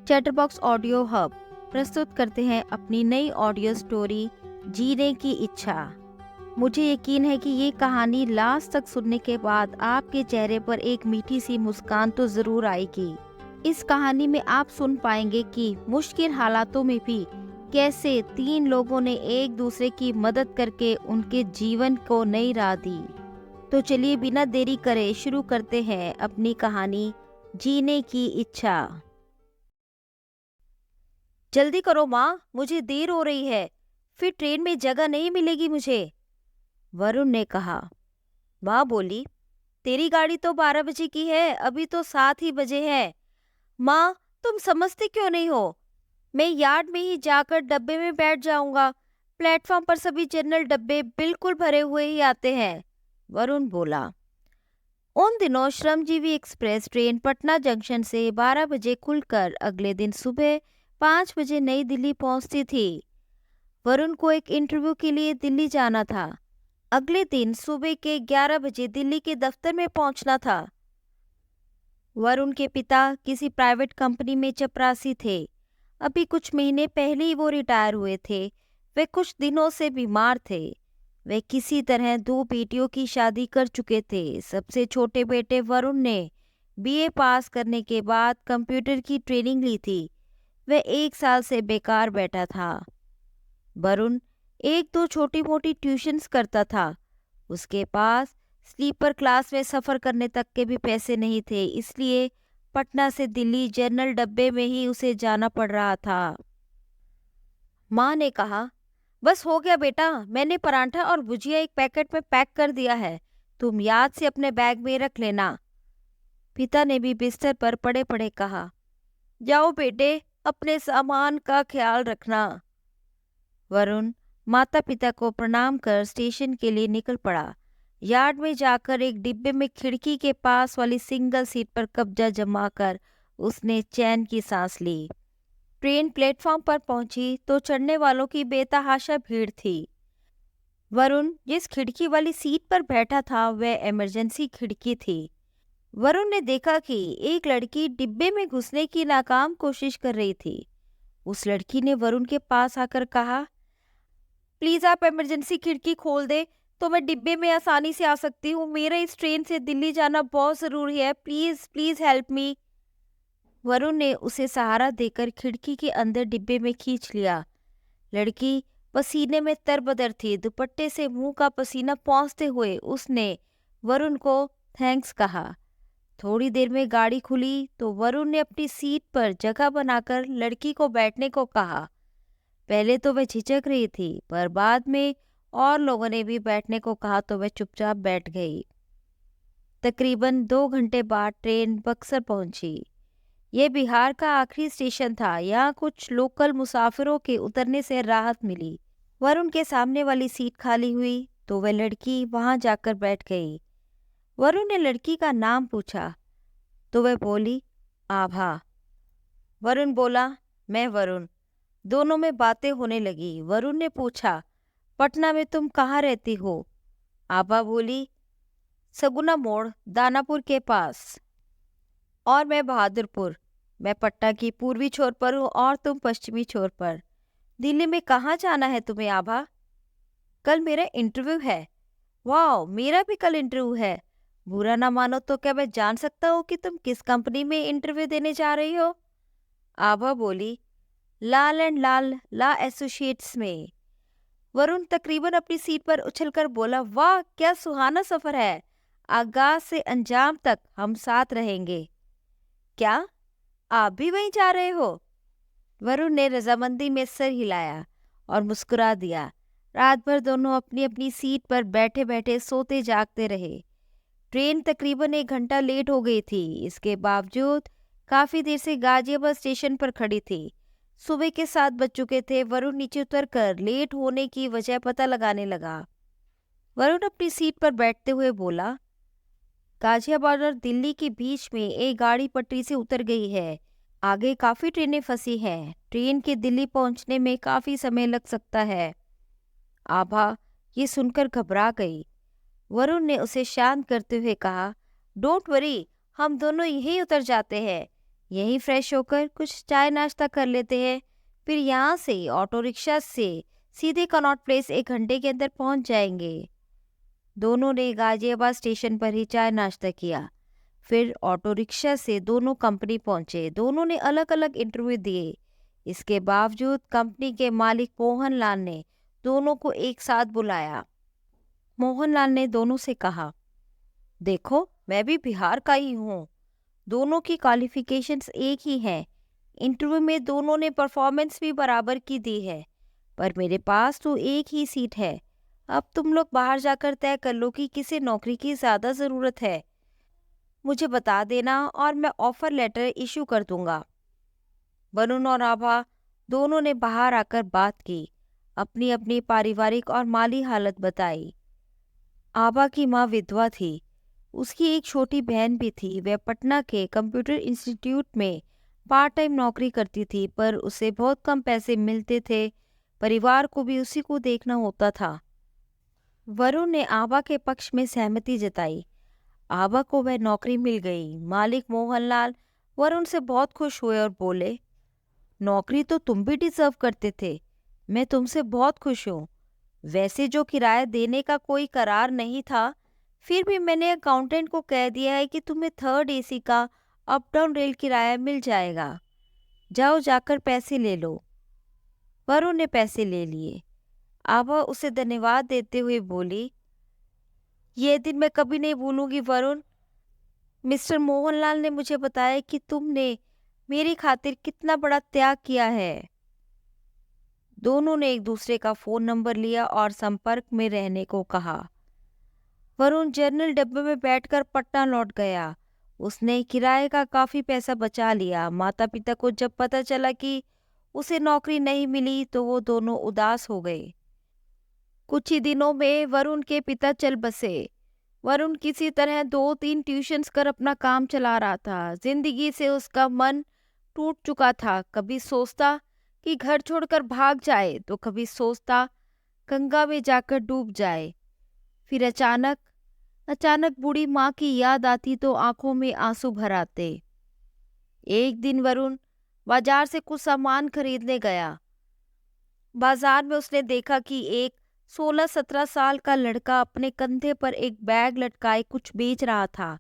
Chatterbox audio hub प्रस्तुत करते हैं अपनी नई ऑडियो स्टोरी जीने की इच्छा। मुझे यकीन है कि ये कहानी लास्ट तक सुनने के बाद आपके चेहरे पर एक मीठी सी मुस्कान तो जरूर आएगी। इस कहानी में आप सुन पाएंगे कि मुश्किल हालातों में भी कैसे तीन लोगों ने एक दूसरे की मदद करके उनके जीवन को नई राह दी। तो चलिए बिना देरी करे शुरू करते हैं अपनी कहानी जीने की इच्छा। जल्दी करो माँ, मुझे देर हो रही है, फिर ट्रेन में जगह नहीं मिलेगी मुझे, वरुण ने कहा। माँ बोली, तेरी गाड़ी तो 12 बजे की है, अभी तो 7 ही बजे है। माँ, तुम समझते क्यों नहीं हो? मैं यार्ड में ही जाकर डब्बे में बैठ जाऊंगा। प्लेटफॉर्म पर सभी जनरल डब्बे बिल्कुल भरे हुए ही आते हैं, वरुण बोला। उन दिनों श्रमजीवी एक्सप्रेस ट्रेन पटना जंक्शन से 12 बजे खुलकर अगले दिन सुबह 5 बजे नई दिल्ली पहुंचती थी। वरुण को एक इंटरव्यू के लिए दिल्ली जाना था। अगले दिन सुबह के 11 बजे दिल्ली के दफ्तर में पहुंचना था। वरुण के पिता किसी प्राइवेट कंपनी में चपरासी थे। अभी कुछ महीने पहले ही वो रिटायर हुए थे। वे कुछ दिनों से बीमार थे। वे किसी तरह 2 बेटियों की शादी कर चुके थे। सबसे छोटे बेटे वरुण ने बीए पास करने के बाद कंप्यूटर की ट्रेनिंग ली थी। वह 1 साल से बेकार बैठा था। वरुण 1-2 छोटी मोटी ट्यूशन्स करता था। उसके पास स्लीपर क्लास में सफ़र करने तक के भी पैसे नहीं थे, इसलिए पटना से दिल्ली जनरल डब्बे में ही उसे जाना पड़ रहा था। माँ ने कहा, बस हो गया बेटा, मैंने पराठा और भुजिया एक पैकेट में पैक कर दिया है, तुम याद से अपने बैग में रख लेना। पिता ने भी बिस्तर पर पड़े पड़े कहा, जाओ बेटे, अपने सामान का ख्याल रखना। वरुण माता पिता को प्रणाम कर स्टेशन के लिए निकल पड़ा। यार्ड में जाकर एक डिब्बे में खिड़की के पास वाली सिंगल सीट पर कब्जा जमाकर उसने चैन की सांस ली। ट्रेन प्लेटफॉर्म पर पहुंची तो चढ़ने वालों की बेतहाशा भीड़ थी। वरुण जिस खिड़की वाली सीट पर बैठा था वह इमरजेंसी खिड़की थी। वरुण ने देखा कि एक लड़की डिब्बे में घुसने की नाकाम कोशिश कर रही थी। उस लड़की ने वरुण के पास आकर कहा, प्लीज आप इमरजेंसी खिड़की खोल दे तो मैं डिब्बे में आसानी से आ सकती हूँ। मेरा इस ट्रेन से दिल्ली जाना बहुत जरूरी है, please please help me. Varun ने उसे सहारा देकर खिड़की के अंदर डिब्बे में खींच लिया। लड़की पसीने में तरबदर थी। दुपट्टे से मुंह का पसीना पोंछते हुए उसने वरुण को थैंक्स कहा। थोड़ी देर में गाड़ी खुली तो वरुण ने अपनी सीट पर जगह बनाकर लड़की को बैठने को कहा। पहले तो वह झिझक रही थी, पर बाद में और लोगों ने भी बैठने को कहा तो वह चुपचाप बैठ गई। तकरीबन 2 घंटे बाद ट्रेन बक्सर पहुंची। ये बिहार का आखिरी स्टेशन था। यहाँ कुछ लोकल मुसाफिरों के उतरने से राहत मिली। वरुण के सामने वाली सीट खाली हुई तो वह लड़की वहां जाकर बैठ गई। वरुण ने लड़की का नाम पूछा तो वह बोली, आभा। वरुण बोला, मैं वरुण। दोनों में बातें होने लगी। वरुण ने पूछा, पटना में तुम कहाँ रहती हो? आभा बोली, सगुना मोड़, दानापुर के पास। और मैं बहादुरपुर। मैं पटना की पूर्वी छोर पर हूँ और तुम पश्चिमी छोर पर। दिल्ली में कहाँ जाना है तुम्हें आभा? कल मेरा इंटरव्यू है। वाह, मेरा भी कल इंटरव्यू है। बुरा ना मानो तो क्या मैं जान सकता हूँ कि तुम किस कंपनी में इंटरव्यू देने जा रही हो? आभा बोली, लाल एंड लाल ला एसोसिएट्स में। वरुण तकरीबन अपनी सीट पर उछलकर बोला, वाह क्या सुहाना सफर है। आगाज से अंजाम तक हम साथ रहेंगे। क्या आप भी वहीं जा रहे हो? वरुण ने रजामंदी में सर हिलाया और मुस्कुरा दिया। रात भर दोनों अपनी अपनी सीट पर बैठे बैठे सोते जागते रहे। ट्रेन तकरीबन 1 घंटा लेट हो गई थी। इसके बावजूद काफी देर से गाजियाबाद स्टेशन पर खड़ी थी। सुबह के 7 बज चुके थे। वरुण नीचे उतरकर लेट होने की वजह पता लगाने लगा। वरुण अपनी सीट पर बैठते हुए बोला, गाजियाबाद और दिल्ली के बीच में एक गाड़ी पटरी से उतर गई है। आगे काफी ट्रेनें फंसी हैं। ट्रेन के दिल्ली पहुंचने में काफी समय लग सकता है। आभा ये सुनकर घबरा गई। वरुण ने उसे शांत करते हुए कहा, डोंट वरी, हम दोनों यहीं उतर जाते हैं। यहीं फ्रेश होकर कुछ चाय नाश्ता कर लेते हैं, फिर यहाँ से ऑटो रिक्शा से सीधे कनॉट प्लेस 1 घंटे के अंदर पहुँच जाएंगे। दोनों ने गाजियाबाद स्टेशन पर ही चाय नाश्ता किया। फिर ऑटो रिक्शा से दोनों कंपनी पहुंचे। दोनों ने अलग अलग इंटरव्यू दिए। इसके बावजूद कंपनी के मालिक मोहनलाल ने दोनों को एक साथ बुलाया। मोहनलाल ने दोनों से कहा, देखो मैं भी बिहार का ही हूँ, दोनों की क्वालिफिकेशंस एक ही हैं। इंटरव्यू में दोनों ने परफॉर्मेंस भी बराबर की दी है, पर मेरे पास तो एक ही सीट है। अब तुम लोग बाहर जाकर तय कर लो कि किसे नौकरी की ज़्यादा ज़रूरत है। मुझे बता देना और मैं ऑफर लेटर इशू कर दूंगा। वरुण और आभा दोनों ने बाहर आकर बात की, अपनी अपनी पारिवारिक और माली हालत बताई। आभा की माँ विधवा थी, उसकी एक छोटी बहन भी थी। वह पटना के कंप्यूटर इंस्टीट्यूट में पार्ट टाइम नौकरी करती थी, पर उसे बहुत कम पैसे मिलते थे। परिवार को भी उसी को देखना होता था। वरुण ने आभा के पक्ष में सहमति जताई। आभा को वह नौकरी मिल गई। मालिक मोहनलाल वरुण से बहुत खुश हुए और बोले, नौकरी तो तुम भी डिजर्व करते थे, मैं तुमसे बहुत खुश हूँ। वैसे जो किराया देने का कोई करार नहीं था, फिर भी मैंने अकाउंटेंट को कह दिया है कि तुम्हें 3rd AC का अप डाउन रेल किराया मिल जाएगा। जाओ जाकर पैसे ले लो। वरुण ने पैसे ले लिए। आभा उसे धन्यवाद देते हुए बोली, ये दिन मैं कभी नहीं भूलूंगी वरुण। मिस्टर मोहनलाल ने मुझे बताया कि तुमने मेरी खातिर कितना बड़ा त्याग किया है। दोनों ने एक दूसरे का फोन नंबर लिया और संपर्क में रहने को कहा। वरुण जनरल डब्बे में बैठकर पटना लौट गया। उसने किराए का काफी पैसा बचा लिया। माता पिता को जब पता चला कि उसे नौकरी नहीं मिली तो वो दोनों उदास हो गए। कुछ ही दिनों में वरुण के पिता चल बसे। वरुण किसी तरह 2-3 ट्यूशन्स कर अपना काम चला रहा था। जिंदगी से उसका मन टूट चुका था। कभी सोचता कि घर छोड़कर भाग जाए, तो कभी सोचता गंगा में जाकर डूब जाए। फिर अचानक अचानक बूढ़ी माँ की याद आती तो आंखों में आंसू भर आते। एक दिन वरुण बाजार से कुछ सामान खरीदने गया। बाजार में उसने देखा कि एक 16-17 साल का लड़का अपने कंधे पर एक बैग लटकाए कुछ बेच रहा था।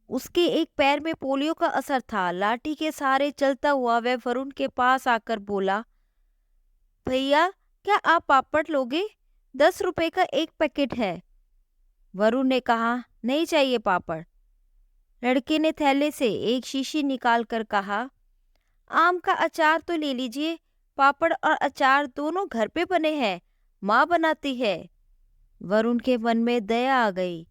उसके एक पैर में पोलियो का असर था। लाठी के सहारे चलता हुआ वह वरुण के पास आकर बोला, भैया क्या आप पापड़ लोगे? 10 रुपए का एक पैकेट है। वरुण ने कहा, नहीं चाहिए पापड़। लड़के ने थैले से एक शीशी निकाल कर कहा, आम का अचार तो ले लीजिए, पापड़ और अचार दोनों घर पे बने हैं, माँ बनाती है। वरुण के मन में दया आ गई।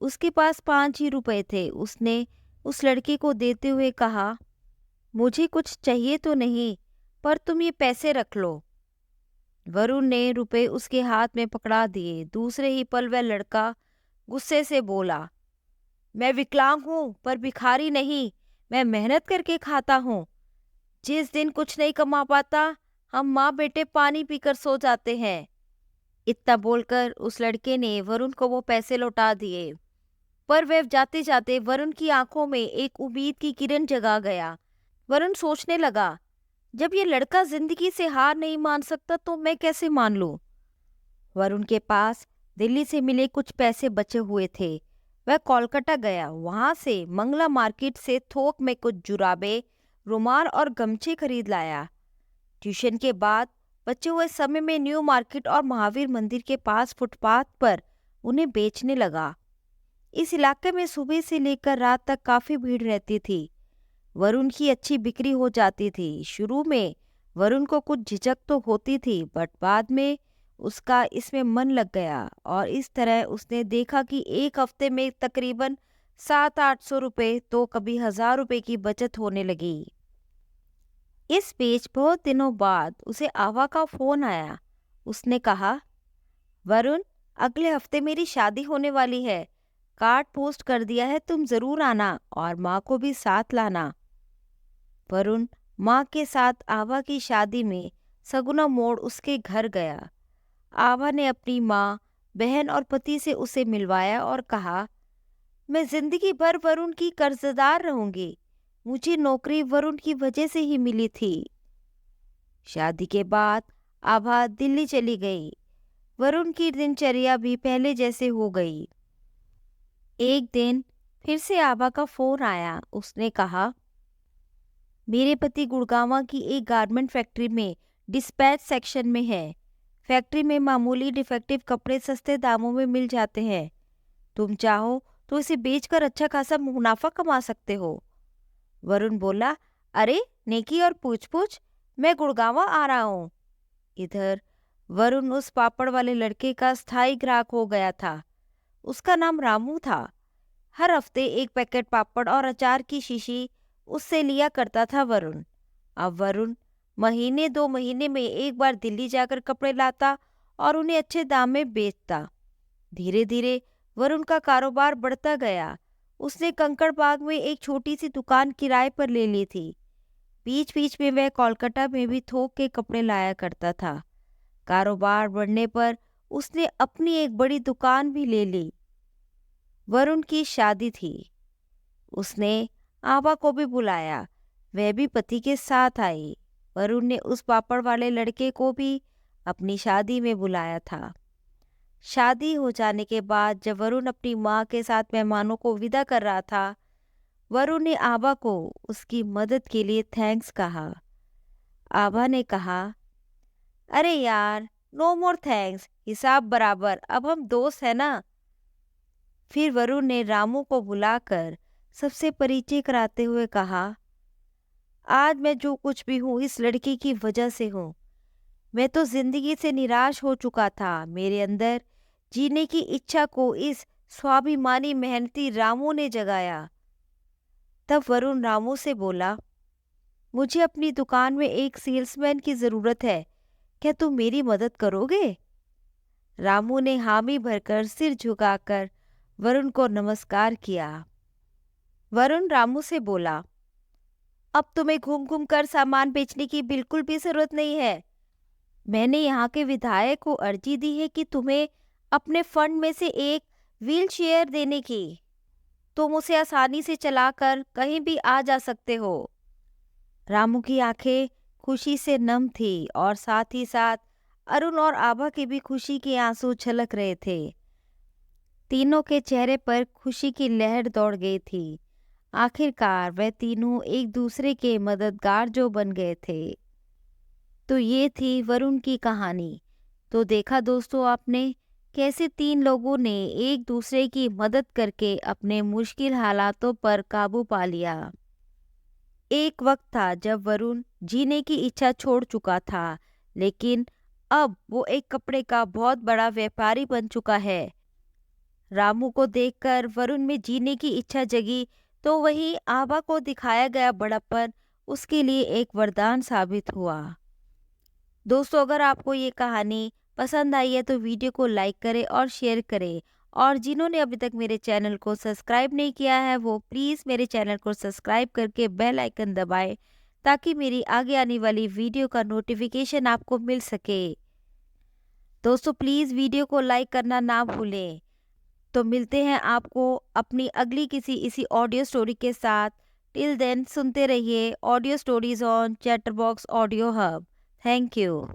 उसके पास 5 ही रुपए थे। उसने उस लड़के को देते हुए कहा, मुझे कुछ चाहिए तो नहीं, पर तुम ये पैसे रख लो। वरुण ने रुपए उसके हाथ में पकड़ा दिए। दूसरे ही पल वह लड़का गुस्से से बोला, मैं विकलांग हूँ पर भिखारी नहीं, मैं मेहनत करके खाता हूँ। जिस दिन कुछ नहीं कमा पाता, हम माँ बेटे पानी पीकर सो जाते हैं। इतना बोलकर उस लड़के ने वरुण को वो पैसे लौटा दिए। पर वह जाते जाते वरुण की आंखों में एक उम्मीद की किरण जगा गया। वरुण सोचने लगा, जब ये लड़का जिंदगी से हार नहीं मान सकता तो मैं कैसे मान लूं। वरुण के पास दिल्ली से मिले कुछ पैसे बचे हुए थे। वह कोलकाता गया। वहां से मंगला मार्केट से थोक में कुछ जुराबे, रुमाल और गमछे खरीद लाया। ट्यूशन के बाद बचे हुए समय में न्यू मार्केट और महावीर मंदिर के पास फुटपाथ पर उन्हें बेचने लगा। इस इलाके में सुबह से लेकर रात तक काफी भीड़ रहती थी। वरुण की अच्छी बिक्री हो जाती थी। शुरू में वरुण को कुछ झिझक तो होती थी, बट बाद में उसका इसमें मन लग गया और इस तरह उसने देखा कि एक हफ्ते में तकरीबन 700-800 रुपये तो कभी 1000 रुपये की बचत होने लगी। इस बीच बहुत दिनों बाद उसे आभा का फोन आया। उसने कहा, वरुण अगले हफ्ते मेरी शादी होने वाली है, कार्ड पोस्ट कर दिया है, तुम जरूर आना और माँ को भी साथ लाना। वरुण माँ के साथ आभा की शादी में सगुना मोड़ उसके घर गया। आभा ने अपनी माँ, बहन और पति से उसे मिलवाया और कहा, मैं जिंदगी भर वरुण की कर्जदार रहूंगी। मुझे नौकरी वरुण की वजह से ही मिली थी। शादी के बाद आभा दिल्ली चली गई। वरुण की दिनचर्या भी पहले जैसे हो गई। एक दिन फिर से आभा का फोन आया। उसने कहा, मेरे पति गुड़गांव की एक गारमेंट फैक्ट्री में डिस्पैच सेक्शन में है। फैक्ट्री में मामूली डिफेक्टिव कपड़े सस्ते दामों में मिल जाते हैं। तुम चाहो तो इसे बेचकर अच्छा खासा मुनाफा कमा सकते हो। वरुण बोला, अरे नेकी और पूछ पूछ, मैं गुड़गांव आ रहा हूँ। इधर वरुण उस पापड़ वाले लड़के का स्थायी ग्राहक हो गया था। उसका नाम रामू था। हर हफ्ते एक पैकेट पापड़ और अचार की शीशी उससे लिया करता था वरुण। अब वरुण महीने 2 महीने में एक बार दिल्ली जाकर कपड़े लाता और उन्हें अच्छे दाम में बेचता। धीरे धीरे वरुण का कारोबार बढ़ता गया। उसने कंकड़ बाग में एक छोटी सी दुकान किराए पर ले ली थी। बीच बीच में वह कोलकाता में भी थोक के कपड़े लाया करता था। कारोबार बढ़ने पर उसने अपनी एक बड़ी दुकान भी ले ली। वरुण की शादी थी। उसने आभा को भी बुलाया। वह भी पति के साथ आई। वरुण ने उस पापड़ वाले लड़के को भी अपनी शादी में बुलाया था। शादी हो जाने के बाद जब वरुण अपनी माँ के साथ मेहमानों को विदा कर रहा था, वरुण ने आभा को उसकी मदद के लिए थैंक्स कहा। आभा ने कहा, अरे यार, नो मोर थैंक्स, हिसाब बराबर, अब हम दोस्त हैं ना। फिर वरुण ने रामू को बुलाकर सबसे परिचय कराते हुए कहा, आज मैं जो कुछ भी हूँ इस लड़की की वजह से हूँ। मैं तो जिंदगी से निराश हो चुका था। मेरे अंदर जीने की इच्छा को इस स्वाभिमानी मेहनती रामू ने जगाया। तब वरुण रामू से बोला, मुझे अपनी दुकान में एक सेल्समैन की जरूरत है, क्या तुम मेरी मदद करोगे? रामू ने हामी भरकर सिर झुकाकर वरुण को नमस्कार किया। वरुण रामू से बोला, अब तुम्हें घूम घूम कर सामान बेचने की बिल्कुल भी जरूरत नहीं है। मैंने यहाँ के विधायक को अर्जी दी है कि तुम्हें अपने फंड में से एक व्हील चेयर देने की। तुम उसे आसानी से चलाकर कहीं भी आ जा सकते हो। रामू की आंखें खुशी से नम थी और साथ ही साथ अरुण और आभा के भी खुशी के आंसू छलक रहे थे। तीनों के चेहरे पर खुशी की लहर दौड़ गई थी। आखिरकार वह तीनों एक दूसरे के मददगार जो बन गए थे। तो ये थी वरुण की कहानी। तो देखा दोस्तों आपने कैसे 3 लोगों ने एक दूसरे की मदद करके अपने मुश्किल हालातों पर काबू पा लिया। एक वक्त था जब वरुण जीने की इच्छा छोड़ चुका था, लेकिन अब वो एक कपड़े का बहुत बड़ा व्यापारी बन चुका है। रामू को देखकर वरुण में जीने की इच्छा जगी, तो वहीं आभा को दिखाया गया बड़प्पन उसके लिए एक वरदान साबित हुआ। दोस्तों, अगर आपको ये कहानी पसंद आई है तो वीडियो को लाइक करें और शेयर करें, और जिन्होंने अभी तक मेरे चैनल को सब्सक्राइब नहीं किया है वो प्लीज़ मेरे चैनल को सब्सक्राइब करके बेल आइकन दबाएं, ताकि मेरी आगे आने वाली वीडियो का नोटिफिकेशन आपको मिल सके। दोस्तों, प्लीज़ वीडियो को लाइक करना ना भूलें। तो मिलते हैं आपको अपनी अगली किसी इसी ऑडियो स्टोरी के साथ। टिल देन सुनते रहिए audio stories on chatterbox audio hub. Thank you.